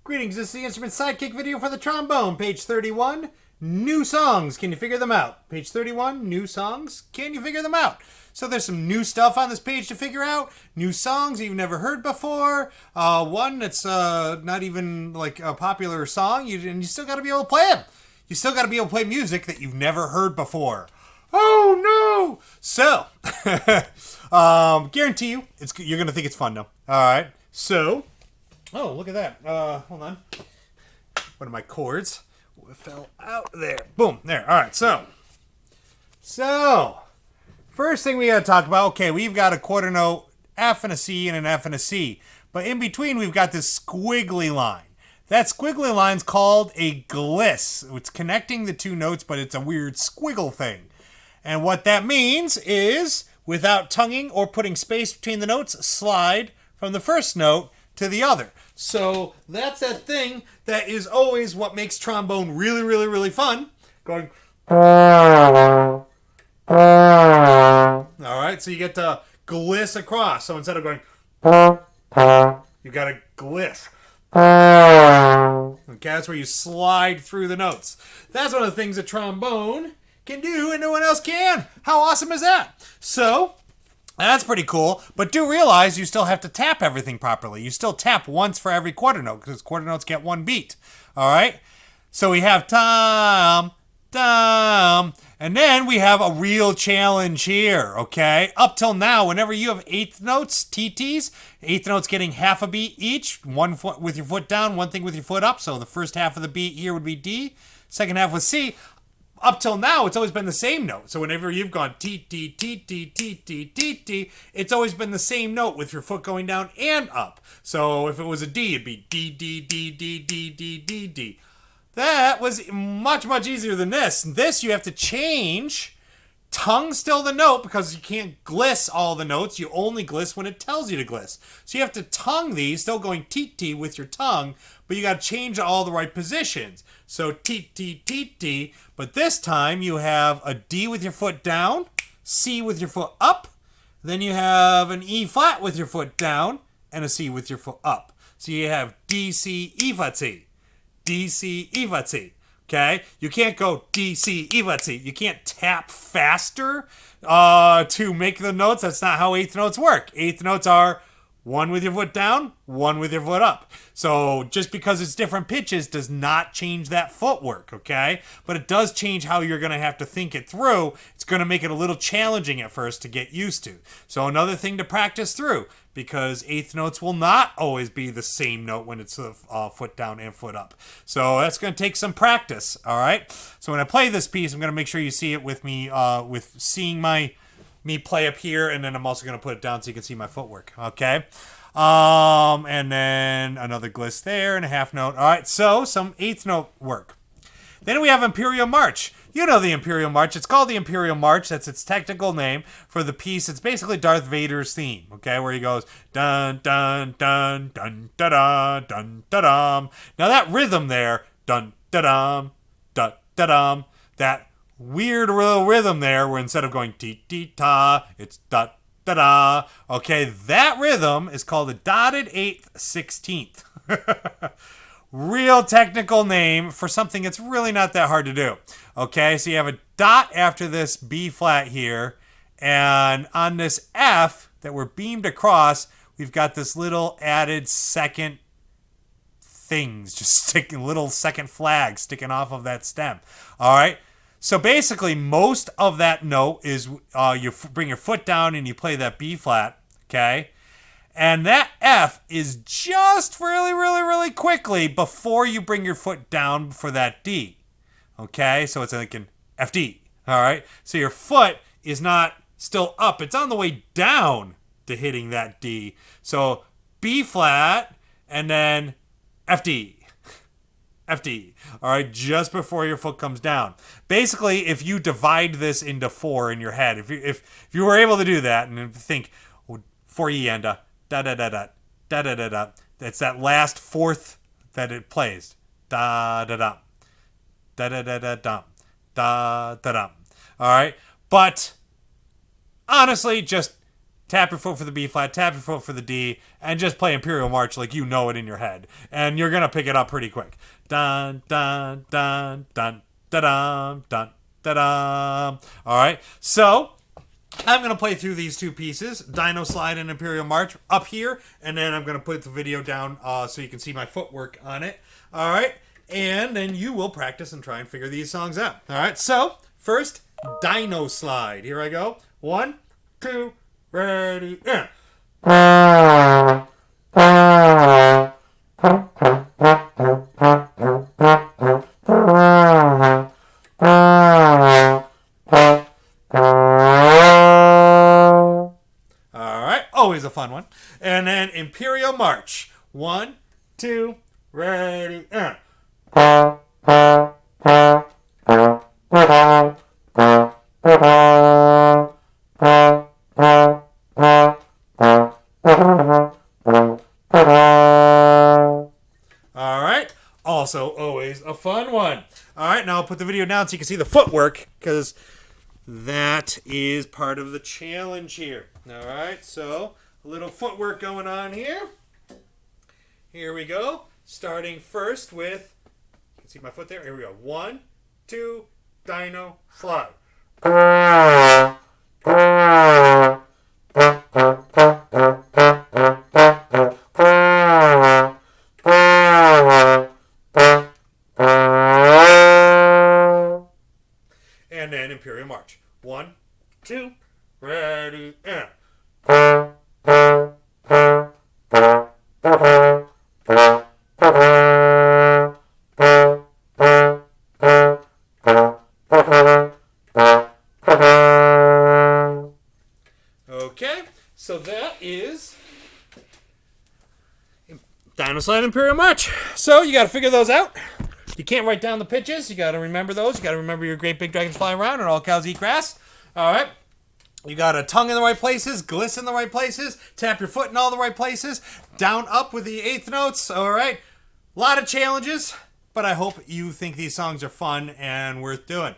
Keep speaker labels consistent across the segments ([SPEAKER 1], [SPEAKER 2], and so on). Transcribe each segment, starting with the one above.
[SPEAKER 1] Greetings, this is the Instrument Sidekick video for the trombone. Page 31, new songs. Can you figure them out? Page 31, new songs. Can you figure them out? So there's some new stuff on this page to figure out. New songs you've never heard before. One that's not even like a popular song, and you still got to be able to play them. You still got to be able to play music that you've never heard before. Oh no! So, guarantee you, you're gonna think it's fun though. All right. So. Oh, look at that. Hold on. One of my chords fell out there. Boom. There. All right. So, first thing we got to talk about, okay, we've got a quarter note F and a C and an F and a C. But in between, we've got this squiggly line. That squiggly line's called a gliss. It's connecting the two notes, but it's a weird squiggle thing. And what that means is, without tonguing or putting space between the notes, slide from the first note to the other. So that's that thing that is always what makes trombone really, really, really fun. Going. All right, so you get to gliss across. So instead of going, you got to gliss. Okay, that's where you slide through the notes. That's one of the things a trombone can do and no one else can. How awesome is that? So that's pretty cool, but do realize you still have to tap everything properly. You still tap once for every quarter note because quarter notes get one beat. All right? So we have tom, tom, and then we have a real challenge here, okay? Up till now, whenever you have eighth notes, TTs, eighth notes getting half a beat each, one foot with your foot down, one thing with your foot up. So the first half of the beat here would be D, second half was C. Up till now, it's always been the same note. So whenever you've gone T, T, T, T, T, T, T, T, it's always been the same note with your foot going down and up. So if it was a D, it'd be D, D, D, D, D, D, D, D. That was much, much easier than this. This you have to change. Tongue still the note because you can't gliss all the notes. You only gliss when it tells you to gliss. So you have to tongue these, still going T-T with your tongue, but you got to change all the right positions. So T-T, T-T, but this time you have a D with your foot down, C with your foot up, then you have an E flat with your foot down, and a C with your foot up. So you have D, C, E flat, C. D, C, E flat, C. Okay, you can't go D, C, E flat, C. You can't tap faster to make the notes. That's not how eighth notes work. Eighth notes are one with your foot down, one with your foot up. So just because it's different pitches does not change that footwork, okay? But it does change how you're going to have to think it through. It's going to make it a little challenging at first to get used to. So another thing to practice through, because eighth notes will not always be the same note when it's foot down and foot up. So that's going to take some practice, all right? So when I play this piece, I'm going to make sure you see it with me, with seeing me play up here, and then I'm also going to put it down so you can see my footwork, okay? And then another gliss there and a half note. All right, so some eighth note work. Then we have Imperial March. You know the Imperial March. It's called the Imperial March. That's its technical name for the piece. It's basically Darth Vader's theme, okay, where he goes dun dun dun dun da da dun da dum. Now that rhythm there, dun da dum, da da dum, that weird little rhythm there, where instead of going ti ti ta, it's da da da. Okay, that rhythm is called a dotted eighth 16th. Real technical name for something that's really not that hard to do. Okay, so you have a dot after this B flat here, and on this F that we're beamed across, we've got this little added second things, just sticking little second flags sticking off of that stem. All right. So basically, most of that note is you bring your foot down and you play that B flat, okay? And that F is just really, really, really quickly before you bring your foot down for that D, okay? So it's like an FD, all right? So your foot is not still up. It's on the way down to hitting that D. So B flat and then FD. FD, all right, just before your foot comes down. Basically, if you divide this into four in your head, if you were able to do that and think 4E and da da da da da da da da, it's that last fourth that it plays. Da da da da da da da da da da da. All right, but honestly, just tap your foot for the B flat, tap your foot for the D, and just play Imperial March like you know it in your head. And you're going to pick it up pretty quick. Dun, dun, dun, dun, da-dum, dun, da-dum. All right, so I'm going to play through these two pieces, Dino Slide and Imperial March, up here, and then I'm going to put the video down so you can see my footwork on it. All right, and then you will practice and try and figure these songs out. All right, so first, Dino Slide. Here I go. 1, 2, ready, and. Always a fun one. And then Imperial March. 1, 2, ready, and. Alright, also always a fun one. Alright, now I'll put the video down so you can see the footwork, because that is part of the challenge here. Alright, so a little footwork going on here. Here we go. Starting first with, you can see my foot there. Here we go. 1, 2, Dino Slide. And then Imperial March. 1, 2, ready, and. Okay, so that is Dino Slide Imperial March. So you got to figure those out. You can't write down the pitches. You got to remember those. You got to remember your great big dragons fly around and all cows eat grass. All right. You got a tongue in the right places, gliss in the right places, tap your foot in all the right places, down up with the eighth notes. All right. A lot of challenges, but I hope you think these songs are fun and worth doing.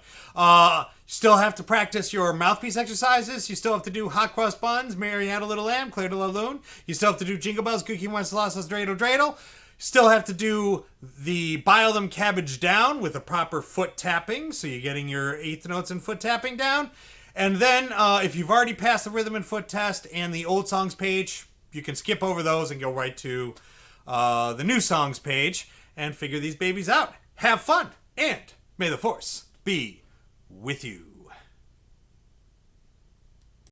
[SPEAKER 1] Still have to practice your mouthpiece exercises. You still have to do hot cross buns, Mary Had a Little Lamb, Claire de la Lune. You still have to do Jingle Bells, Gookie Wenceslas, Dreidel, Dreidel. Still have to do the Bile Them Cabbage Down with a proper foot tapping. So you're getting your eighth notes and foot tapping down. And then if you've already passed the rhythm and foot test and the old songs page, you can skip over those and go right to the new songs page and figure these babies out. Have fun, and may the force be with you.